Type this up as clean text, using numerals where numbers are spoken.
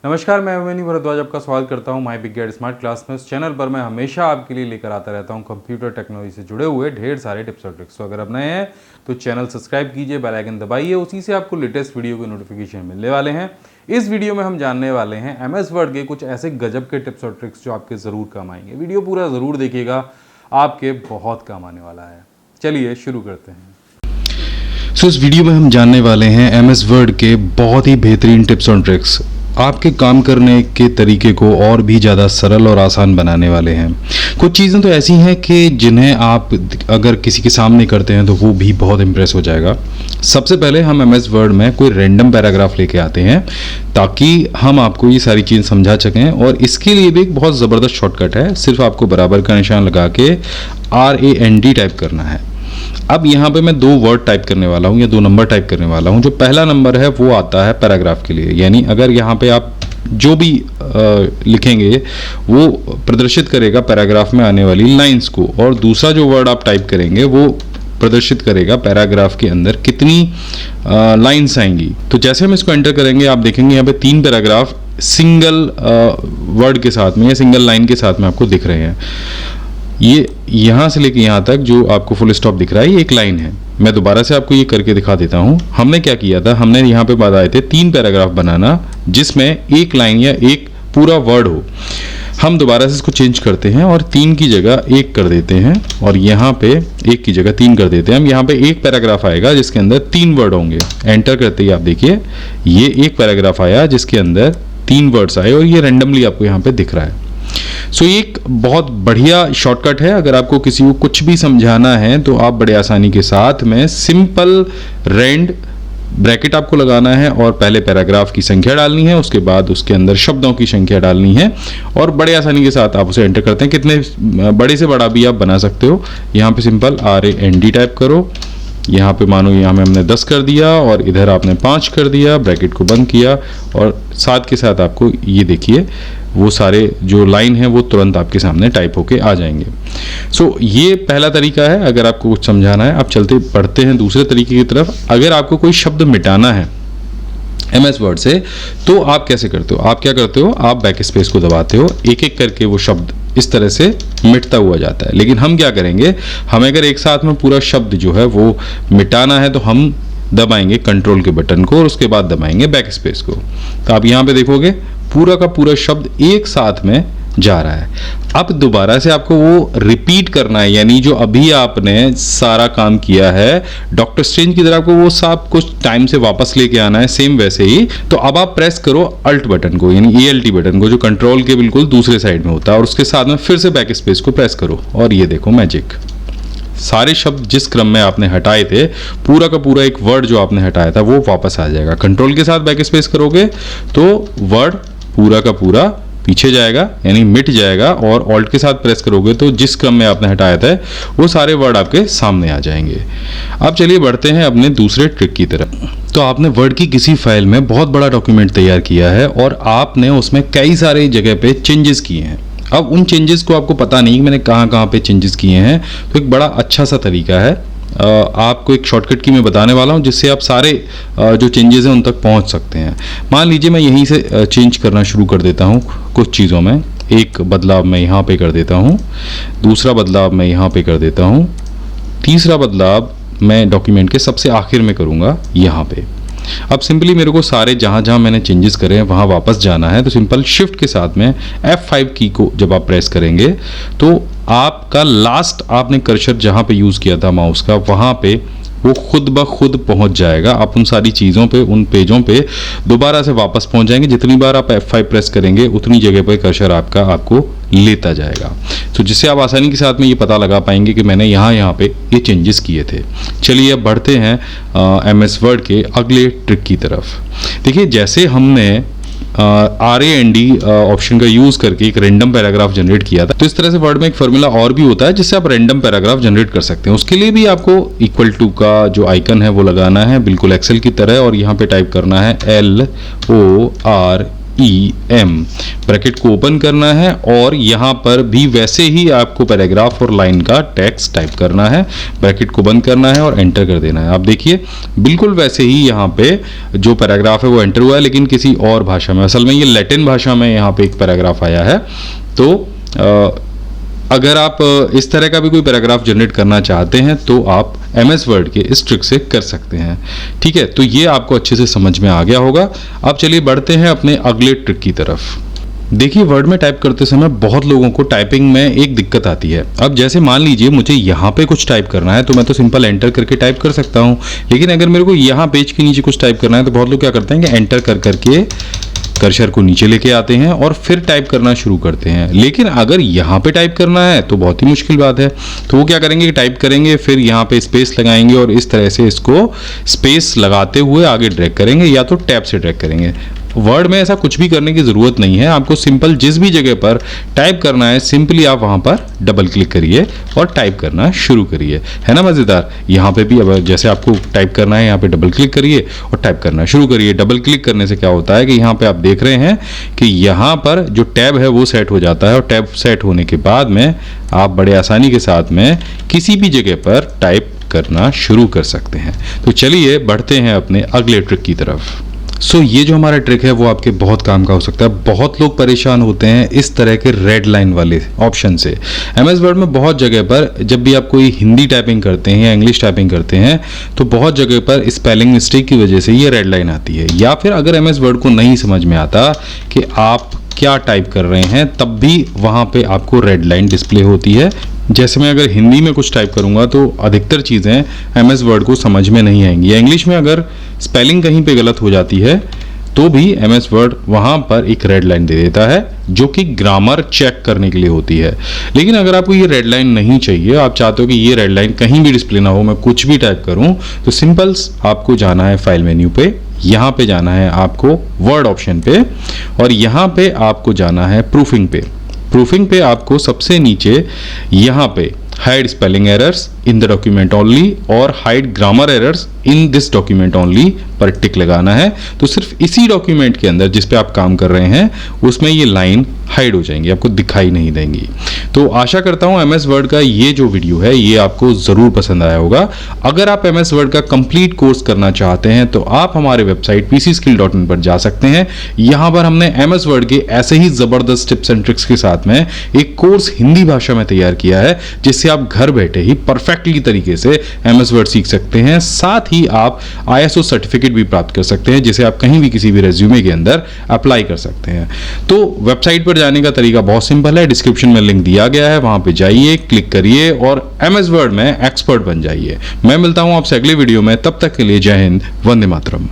नमस्कार, मैं अभिमन्यु भरद्वाज आपका स्वागत करता हूं my big gate smart class में। इस चैनल पर मैं हमेशा आपके लिए लेकर आता रहता हूं कंप्यूटर टेक्नोलॉजी से जुड़े हुए ढेर सारे टिप्स और ट्रिक्स। तो अगर आप नए हैं तो चैनल सब्सक्राइब कीजिए, बेल आइकन दबाइए, उसी से आपको लेटेस्ट वीडियो के नोटिफिकेशन मिलने वाले हैं। इस वीडियो में हम जानने वाले हैं MS वर्ड के कुछ ऐसे गजब के टिप्स और ट्रिक्स जो आपके ज़रूर काम आएंगे। वीडियो पूरा ज़रूर देखिएगा, आपके बहुत काम आने वाला है। चलिए शुरू करते हैं। इस वीडियो में हम जानने वाले हैं MS वर्ड के बहुत ही बेहतरीन टिप्स और ट्रिक्स, आपके काम करने के तरीके को और भी ज़्यादा सरल और आसान बनाने वाले हैं। कुछ चीज़ें तो ऐसी हैं कि जिन्हें आप अगर किसी के सामने करते हैं तो वो भी बहुत इम्प्रेस हो जाएगा। सबसे पहले हम MS वर्ड में कोई रैंडम पैराग्राफ लेके आते हैं ताकि हम आपको ये सारी चीज़ें समझा सकें, और इसके लिए भी एक बहुत ज़बरदस्त शॉर्टकट है। सिर्फ आपको बराबर का निशान लगा के RAND टाइप करना है। अब यहाँ पे मैं दो वर्ड टाइप करने वाला हूँ या दो नंबर टाइप करने वाला हूँ। जो पहला नंबर है वो आता है पैराग्राफ के लिए, यानी अगर यहाँ पे आप जो भी लिखेंगे वो प्रदर्शित करेगा पैराग्राफ में आने वाली लाइंस को, और दूसरा जो वर्ड आप टाइप करेंगे वो प्रदर्शित करेगा पैराग्राफ के अंदर कितनी लाइंस आएंगी। तो जैसे हम इसको एंटर करेंगे आप देखेंगे यहाँ पे 3 पैराग्राफ सिंगल वर्ड के साथ में या सिंगल लाइन के साथ में आपको दिख रहे हैं। ये यहाँ से लेके यहाँ तक जो आपको फुल स्टॉप दिख रहा है ये एक लाइन है। मैं दोबारा से आपको ये करके दिखा देता हूँ। हमने क्या किया था, हमने यहाँ पे बताए थे 3 पैराग्राफ बनाना जिसमें एक लाइन या एक पूरा वर्ड हो। हम दोबारा से इसको चेंज करते हैं और 3 की जगह 1 कर देते हैं, और यहाँ पे 1 की जगह 3 कर देते हैं। हम यहाँ पे एक पैराग्राफ आएगा जिसके अंदर 3 वर्ड होंगे। एंटर करते ही आप देखिए ये एक पैराग्राफ आया जिसके अंदर 3 वर्ड्स आए, और ये रैंडमली आपको यहाँ पे दिख रहा है। सो ये एक बहुत बढ़िया शॉर्टकट है। अगर आपको किसी को कुछ भी समझाना है तो आप बड़े आसानी के साथ में सिंपल रैंड ब्रैकेट आपको लगाना है और पहले पैराग्राफ की संख्या डालनी है, उसके बाद उसके अंदर शब्दों की संख्या डालनी है, और बड़े आसानी के साथ आप उसे एंटर करते हैं। कितने बड़े से बड़ा भी आप बना सकते हो। यहाँ पे सिंपल RAND टाइप करो। यहाँ पे मानो यहाँ में हमने 10 कर दिया और इधर आपने 5 कर दिया, ब्रैकेट को बंद किया, और साथ के साथ आपको ये देखिए वो सारे जो लाइन है वो तुरंत आपके सामने टाइप होके आ जाएंगे। सो ये पहला तरीका है अगर आपको कुछ समझाना है। आप चलते बढ़ते हैं दूसरे तरीके की तरफ। अगर आपको कोई शब्द मिटाना है MS वर्ड से तो आप कैसे करते हो, आप क्या करते हो, आप बैक स्पेस को दबाते हो, एक एक करके वो शब्द इस तरह से मिटता हुआ जाता है। लेकिन हम क्या करेंगे, हमें अगर एक साथ में पूरा शब्द जो है वो मिटाना है तो हम दबाएंगे कंट्रोल के बटन को और उसके बाद दबाएंगे बैक स्पेस को। तो आप यहाँ पे देखोगे पूरा का पूरा शब्द एक साथ में जा रहा है। अब दोबारा से आपको वो रिपीट करना है, यानी जो अभी आपने सारा काम किया है डॉक्टर स्ट्रेंज की तरह आपको वो सब कुछ टाइम से वापस लेके आना है, सेम वैसे ही। तो अब आप प्रेस करो अल्ट बटन को, यानी ALT बटन को, जो कंट्रोल के बिल्कुल दूसरे साइड में होता है, और उसके साथ में फिर से बैक स्पेस को प्रेस करो, और ये देखो मैजिक। सारे शब्द जिस क्रम में आपने हटाए थे, पूरा का पूरा एक वर्ड जो आपने हटाया था वो वापस आ जाएगा। कंट्रोल के साथ बैक स्पेस करोगे तो वर्ड पूरा का पूरा पीछे जाएगा, यानी मिट जाएगा, और ऑल्ट के साथ प्रेस करोगे तो जिस क्रम में आपने हटाया था वो सारे वर्ड आपके सामने आ जाएंगे। अब चलिए बढ़ते हैं अपने दूसरे ट्रिक की तरफ। तो आपने वर्ड की किसी फाइल में बहुत बड़ा डॉक्यूमेंट तैयार किया है और आपने उसमें कई सारे जगह पे चेंजेस किए हैं। अब उन चेंजेस को आपको पता नहीं कि मैंने कहाँ कहाँ पे चेंजेस किए हैं, तो एक बड़ा अच्छा सा तरीका है, आपको एक शॉर्टकट की मैं बताने वाला हूं जिससे आप सारे जो चेंजेस हैं उन तक पहुंच सकते हैं। मान लीजिए मैं यहीं से चेंज करना शुरू कर देता हूं कुछ चीज़ों में। एक बदलाव मैं यहाँ पे कर देता हूं, दूसरा बदलाव मैं यहाँ पे कर देता हूं, तीसरा बदलाव मैं डॉक्यूमेंट के सबसे आखिर में करूँगा यहाँ पे। अब सिंपली मेरे को सारे जहाँ जहाँ मैंने चेंजेस करे हैं वहाँ वापस जाना है, तो सिंपल शिफ्ट के साथ में F5 की को जब आप प्रेस करेंगे तो आपका लास्ट आपने कर्सर जहाँ पे यूज़ किया था माउस का, वहाँ पे वो खुद ब खुद पहुँच जाएगा। आप उन सारी चीज़ों पे, उन पेजों पे दोबारा से वापस पहुँच जाएंगे। जितनी बार आप F5 प्रेस करेंगे उतनी जगह पर कर्सर आपको लेता जाएगा, तो जिससे आप आसानी के साथ में ये पता लगा पाएंगे कि मैंने यहाँ पे ये चेंजेस किए थे। चलिए अब बढ़ते हैं MS वर्ड के अगले ट्रिक की तरफ। देखिए जैसे हमने RAND ऑप्शन का यूज़ करके एक रैंडम पैराग्राफ जनरेट किया था, तो इस तरह से वर्ड में एक फॉर्मूला और भी होता है जिससे आप रैंडम पैराग्राफ जनरेट कर सकते हैं। उसके लिए भी आपको इक्वल टू का जो आइकन है वो लगाना है बिल्कुल एक्सेल की तरह, और यहाँ पे टाइप करना है STEM ब्रैकेट को ओपन करना है और यहाँ पर भी वैसे ही आपको पैराग्राफ और लाइन का टेक्स्ट टाइप करना है, ब्रैकेट को बंद करना है और एंटर कर देना है। आप देखिए बिल्कुल वैसे ही यहाँ पे जो पैराग्राफ है वो एंटर हुआ है, लेकिन किसी और भाषा में। असल में ये लैटिन भाषा में यहाँ पे एक पैराग्राफ आया है। तो अगर आप इस तरह का भी कोई पैराग्राफ जनरेट करना चाहते हैं तो आप MS वर्ड के इस ट्रिक से कर सकते हैं। ठीक है, तो ये आपको अच्छे से समझ में आ गया होगा। अब चलिए बढ़ते हैं अपने अगले ट्रिक की तरफ। देखिए, वर्ड में टाइप करते समय बहुत लोगों को टाइपिंग में एक दिक्कत आती है। अब जैसे मान लीजिए मुझे यहाँ पे कुछ टाइप करना है तो मैं तो सिंपल एंटर करके टाइप कर सकता हूँ, लेकिन अगर मेरे को यहाँ पेज के नीचे कुछ टाइप करना है तो बहुत लोग क्या करते हैं कि एंटर कर करके कर्सर को नीचे लेके आते हैं और फिर टाइप करना शुरू करते हैं। लेकिन अगर यहाँ पे टाइप करना है तो बहुत ही मुश्किल बात है। तो वो क्या करेंगे कि टाइप करेंगे, फिर यहाँ पे स्पेस लगाएंगे और इस तरह से इसको स्पेस लगाते हुए आगे ड्रैग करेंगे या तो टैब से ड्रैग करेंगे। वर्ड में ऐसा कुछ भी करने की ज़रूरत नहीं है। आपको सिंपल जिस भी जगह पर टाइप करना है सिंपली आप वहाँ पर डबल क्लिक करिए और टाइप करना शुरू करिए। है ना मज़ेदार। यहाँ पे भी अब जैसे आपको टाइप करना है यहाँ पे डबल क्लिक करिए और टाइप करना शुरू करिए। डबल क्लिक करने से क्या होता है कि यहाँ पे आप देख रहे हैं कि यहाँ पर जो टैब है वो सेट हो जाता है और टैब सेट होने के बाद में आप बड़े आसानी के साथ में किसी भी जगह पर टाइप करना शुरू कर सकते हैं। तो चलिए बढ़ते हैं अपने अगले ट्रिक की तरफ। ये जो हमारा ट्रिक है वो आपके बहुत काम का हो सकता है। बहुत लोग परेशान होते हैं इस तरह के रेड लाइन वाले ऑप्शन से। MS वर्ड में बहुत जगह पर जब भी आप कोई हिंदी टाइपिंग करते हैं या इंग्लिश टाइपिंग करते हैं तो बहुत जगह पर स्पेलिंग मिस्टेक की वजह से ये रेड लाइन आती है। या फिर अगर MS वर्ड को नहीं समझ में आता कि आप क्या टाइप कर रहे हैं तब भी वहाँ पे आपको रेड लाइन डिस्प्ले होती है। जैसे मैं अगर हिंदी में कुछ टाइप करूँगा तो अधिकतर चीज़ें MS वर्ड को समझ में नहीं आएंगी, या इंग्लिश में अगर स्पेलिंग कहीं पे गलत हो जाती है तो भी MS वर्ड वहाँ पर एक रेड लाइन दे देता है जो कि ग्रामर चेक करने के लिए होती है। लेकिन अगर आपको ये रेड लाइन नहीं चाहिए, आप चाहते हो कि ये रेड लाइन कहीं भी डिस्प्ले ना हो, मैं कुछ भी टाइप करूँ, तो सिंपल आपको जाना है फाइल मेन्यू पे, यहाँ पे जाना है आपको वर्ड ऑप्शन पे और यहाँ पे आपको जाना है प्रूफिंग पे। प्रूफिंग पे आपको सबसे नीचे यहाँ पे hide spelling errors in the document only और hide grammar errors in this document only पर टिक लगाना है। तो सिर्फ इसी डॉक्यूमेंट के अंदर जिस पे आप काम कर रहे हैं उसमें ये लाइन हाइड हो जाएंगी, आपको दिखाई नहीं देंगी। तो आशा करता हूँ MS वर्ड का ये जो वीडियो है ये आपको ज़रूर पसंद आया होगा। अगर आप MS वर्ड का कंप्लीट कोर्स करना चाहते हैं तो आप हमारे वेबसाइट pcskill.in पर जा सकते हैं। यहाँ पर हमने MS वर्ड के ऐसे ही ज़बरदस्त टिप्स एंड ट्रिक्स के साथ में एक कोर्स हिंदी भाषा में तैयार किया है जिससे आप घर बैठे ही परफेक्टली तरीके से MS वर्ड सीख सकते हैं। साथ ही आप ISO सर्टिफिकेट भी प्राप्त कर सकते हैं जिसे आप कहीं भी किसी भी रेज्यूमे के अंदर अप्लाई कर सकते हैं। तो वेबसाइट पर जाने का तरीका बहुत सिंपल है, डिस्क्रिप्शन में लिंक दिया गया है, वहां पे जाइए, क्लिक करिए और MS वर्ड में एक्सपर्ट बन जाइए। मैं मिलता हूं आपसे अगले वीडियो में, तब तक के लिए जय हिंद, वंदे मातरम।